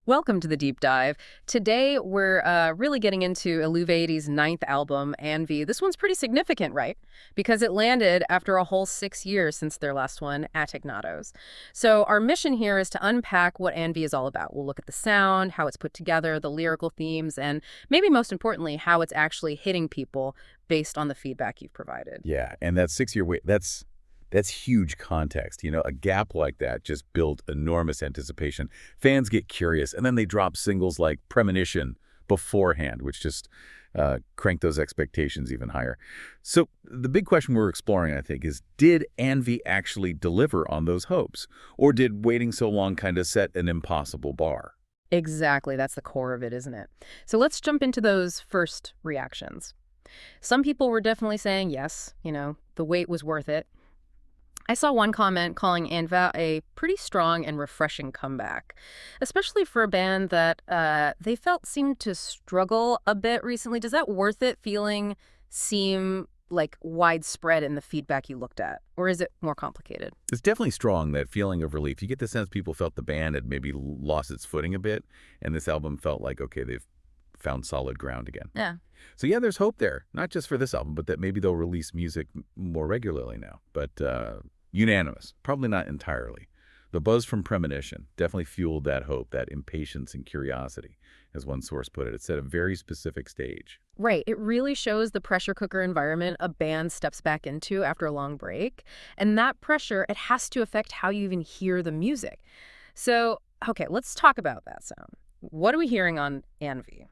Welcome to the deep dive. Today, we're really getting into Eluveitie's ninth album, Envy. This one's pretty significant, right? Because it landed after a whole 6 years since their last one, Attignados. So our mission here is to unpack what Envy is all about. We'll look at the sound, how it's put together, the lyrical themes, and maybe most importantly, how it's actually hitting people based on the feedback you've provided. Yeah, and that 6-year wait, that's huge context. A gap like that just built enormous anticipation. Fans get curious, and then they drop singles like Premonition beforehand, which just crank those expectations even higher. So the big question we're exploring, I think, is did Envy actually deliver on those hopes? Or did waiting so long kind of set an impossible bar? Exactly. That's the core of it, isn't it? So let's jump into those first reactions. Some people were definitely saying, yes, the wait was worth it. I saw one comment calling Envy a pretty strong and refreshing comeback, especially for a band that they felt seemed to struggle a bit recently. Does that worth it feeling seem like widespread in the feedback you looked at? Or is it more complicated? It's definitely strong, that feeling of relief. You get the sense people felt the band had maybe lost its footing a bit, and this album felt like, okay, they've found solid ground again. Yeah. So yeah, there's hope there, not just for this album, but that maybe they'll release music more regularly now. But unanimous, probably not entirely. The buzz from Premonition definitely fueled that hope, that impatience and curiosity, as one source put it. It set a very specific stage. Right. It really shows the pressure cooker environment a band steps back into after a long break. And that pressure, it has to affect how you even hear the music. So, okay, let's talk about that sound. What are we hearing on Envy?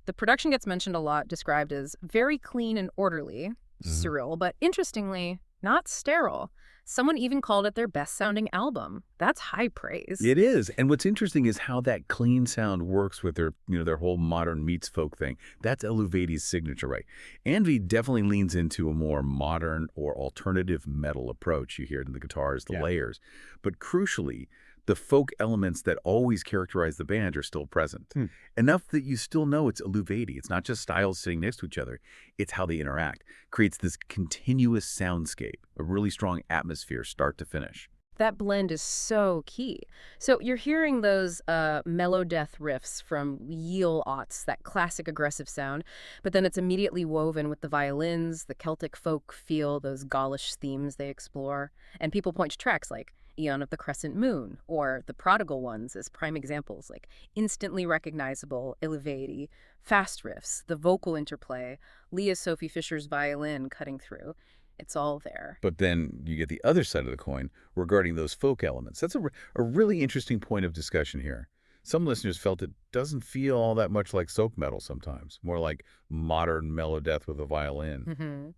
The production gets mentioned a lot, described as very clean and orderly, surreal, but interestingly, not sterile. Someone even called it their best-sounding album. That's high praise. It is. And what's interesting is how that clean sound works with their whole modern meets folk thing. That's Eluveitie's signature, right? Envy definitely leans into a more modern or alternative metal approach. You hear it in the guitars, the layers. But crucially, the folk elements that always characterize the band are still present. Enough that you still know it's Eluveitie. It's not just styles sitting next to each other. It's how they interact. Creates this continuous soundscape, a really strong atmosphere start to finish. That blend is so key. So you're hearing those mellow death riffs from Yule Aughts, that classic aggressive sound, but then it's immediately woven with the violins, the Celtic folk feel, those Gaulish themes they explore. And people point to tracks like Eon of the Crescent Moon or The Prodigal Ones as prime examples, like instantly recognizable Eluveitie, fast riffs, the vocal interplay, Leah Sophie Fisher's violin cutting through. It's all there. But then you get the other side of the coin regarding those folk elements. That's a really interesting point of discussion here. Some listeners felt it doesn't feel all that much like folk metal sometimes, more like modern melodeath with a violin.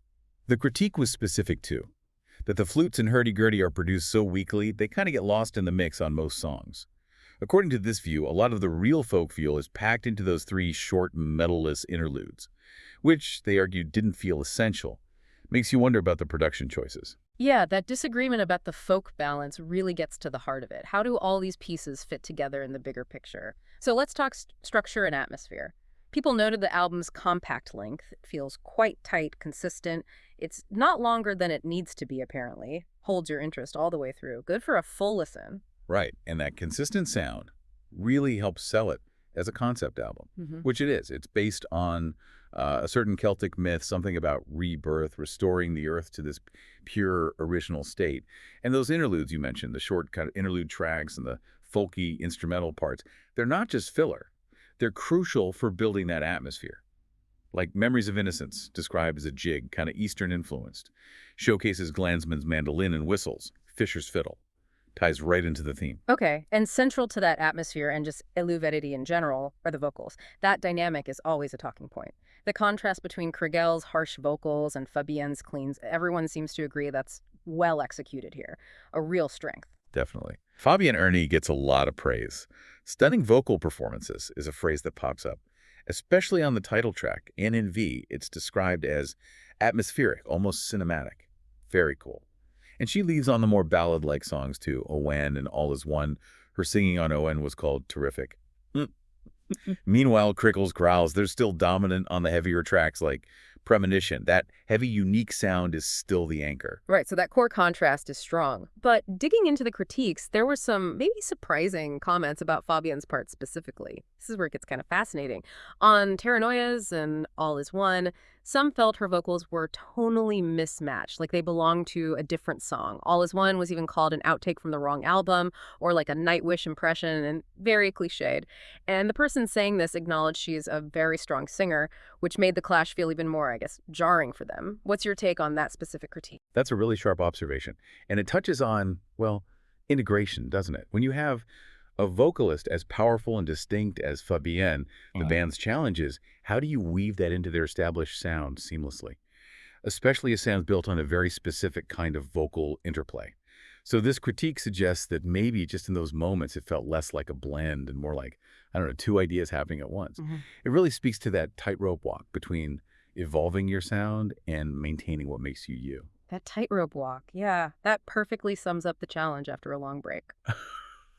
The critique was specific too, that the flutes and hurdy-gurdy are produced so weakly, they kind of get lost in the mix on most songs. According to this view, a lot of the real folk feel is packed into those 3 short, metal-less interludes, which they argued didn't feel essential. Makes you wonder about the production choices. Yeah, that disagreement about the folk balance really gets to the heart of it. How do all these pieces fit together in the bigger picture? So let's talk structure and atmosphere. People noted the album's compact length. It feels quite tight, consistent. It's not longer than it needs to be, apparently. Holds your interest all the way through. Good for a full listen. Right, and that consistent sound really helps sell it as a concept album, which it is. It's based on a certain Celtic myth, something about rebirth, restoring the earth to this pure original state. And those interludes you mentioned, the short kind of interlude tracks and the folky instrumental parts, they're not just filler. They're crucial for building that atmosphere. Like Memories of Innocence, described as a jig, kind of Eastern influenced. Showcases Glanzmann's mandolin and whistles, Fisher's fiddle. Ties right into the theme. Okay, and central to that atmosphere and just Eluveitie in general are the vocals. That dynamic is always a talking point. The contrast between Krigel's harsh vocals and Fabienne's cleans, everyone seems to agree that's well executed here. A real strength. Definitely. Fabienne Ernie gets a lot of praise. Stunning vocal performances is a phrase that pops up, especially on the title track. And in V, it's described as atmospheric, almost cinematic. Very cool. And she leaves on the more ballad-like songs too, Owen and All Is One. Her singing on Owen was called terrific. Meanwhile, Crickles growls. They're still dominant on the heavier tracks like premonition. That heavy, unique sound is still the anchor. Right, so that core contrast is strong. But digging into the critiques, there were some maybe surprising comments about Fabien's part specifically. This is where it gets kind of fascinating. On Terranoias and All Is One, some felt her vocals were tonally mismatched, like they belonged to a different song. All Is One was even called an outtake from the wrong album, or like a Nightwish impression, and very cliched. And the person saying this acknowledged she is a very strong singer, which made the clash feel even more, I guess, jarring for them. What's your take on that specific critique? That's a really sharp observation. And it touches on, well, integration, doesn't it? When you have a vocalist as powerful and distinct as Fabienne, the band's challenge is, how do you weave that into their established sound seamlessly? Especially a sound built on a very specific kind of vocal interplay. So this critique suggests that maybe just in those moments it felt less like a blend and more like, I don't know, two ideas happening at once. It really speaks to that tightrope walk between evolving your sound and maintaining what makes you you. That tightrope walk, yeah, that perfectly sums up the challenge after a long break.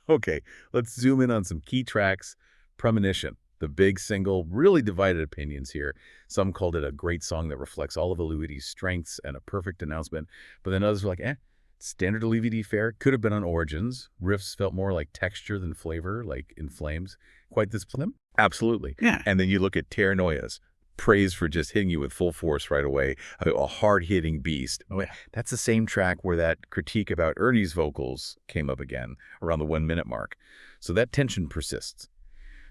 Okay, let's zoom in on some key tracks. Premonition, the big single, really divided opinions here. Some called it a great song that reflects all of Eluveitie's strengths and a perfect announcement. But then others were like, standard Eluveitie fare. Could have been on Origins. Riffs felt more like texture than flavor, like In Flames. Quite this slim? Absolutely. Yeah. And then you look at Terranoias. Praise for just hitting you with full force right away. A hard-hitting beast. Oh, yeah. That's the same track where that critique about Ernie's vocals came up again, around the 1-minute mark. So that tension persists.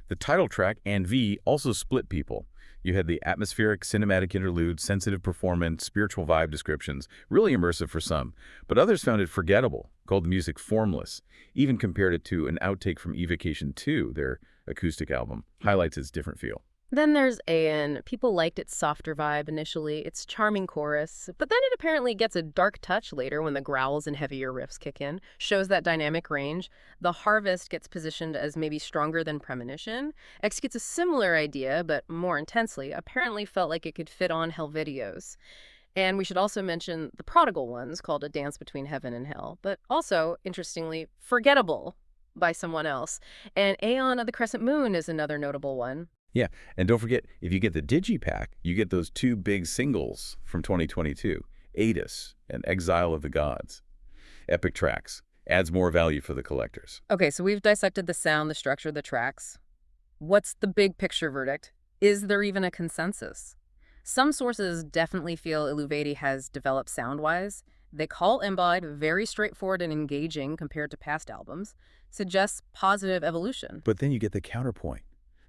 The title track, and V, also split people. You had the atmospheric, cinematic interlude, sensitive performance, spiritual vibe descriptions, really immersive for some. But others found it forgettable, called the music formless, even compared it to an outtake from Evocation 2, their acoustic album. Highlights its different feel. Then there's AN. People liked its softer vibe initially, its charming chorus, but then it apparently gets a dark touch later when the growls and heavier riffs kick in, shows that dynamic range. The Harvest gets positioned as maybe stronger than Premonition. X gets a similar idea, but more intensely, apparently felt like it could fit on Helvetios. And we should also mention the Prodigal Ones, called A Dance Between Heaven and Hell, but also, interestingly, forgettable by someone else. And Aeon of the Crescent Moon is another notable one. Yeah, and don't forget, if you get the Digipack, you get those two big singles from 2022, Adis and Exile of the Gods. Epic tracks. Adds more value for the collectors. Okay, so we've dissected the sound, the structure, the tracks. What's the big picture verdict? Is there even a consensus? Some sources definitely feel Eluveitie has developed sound-wise. They call Embodied very straightforward and engaging compared to past albums. Suggests positive evolution. But then you get the counterpoint.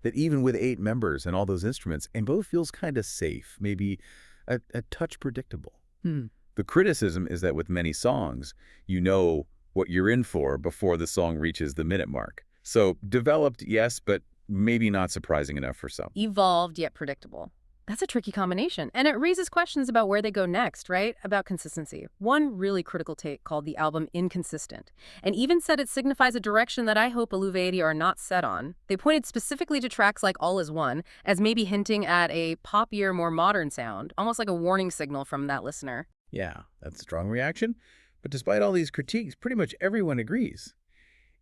That even with 8 members and all those instruments, Embo feels kind of safe, maybe a touch predictable. The criticism is that with many songs, you know what you're in for before the song reaches the minute mark. So developed, yes, but maybe not surprising enough for some. Evolved yet predictable. That's a tricky combination, and it raises questions about where they go next, right? About consistency. One really critical take called the album inconsistent, and even said it signifies a direction that I hope Eluveitie are not set on. They pointed specifically to tracks like All Is One as maybe hinting at a poppier, more modern sound, almost like a warning signal from that listener. Yeah, that's a strong reaction. But despite all these critiques, pretty much everyone agrees.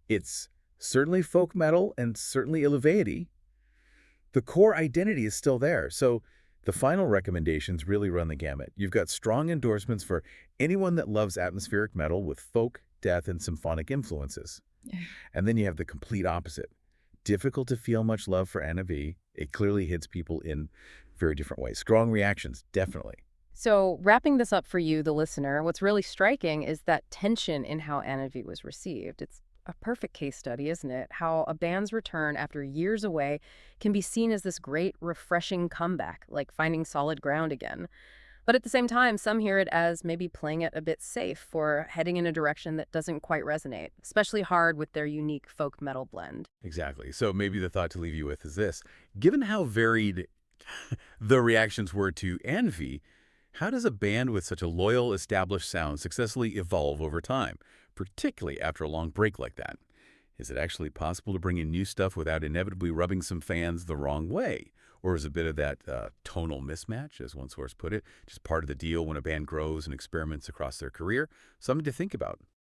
It's certainly folk metal and certainly Eluveitie. The core identity is still there, so the final recommendations really run the gamut. You've got strong endorsements for anyone that loves atmospheric metal with folk, death, and symphonic influences. And then you have the complete opposite. Difficult to feel much love for Anna V. It clearly hits people in very different ways. Strong reactions, definitely. So wrapping this up for you, the listener, what's really striking is that tension in how Anna V was received. It's a perfect case study, isn't it? How a band's return after years away can be seen as this great, refreshing comeback, like finding solid ground again. But at the same time, some hear it as maybe playing it a bit safe or heading in a direction that doesn't quite resonate, especially hard with their unique folk metal blend. Exactly. So maybe the thought to leave you with is this. Given how varied the reactions were to Envy, how does a band with such a loyal, established sound successfully evolve over time, particularly after a long break like that? Is it actually possible to bring in new stuff without inevitably rubbing some fans the wrong way? Or is a bit of that tonal mismatch, as one source put it, just part of the deal when a band grows and experiments across their career? Something to think about.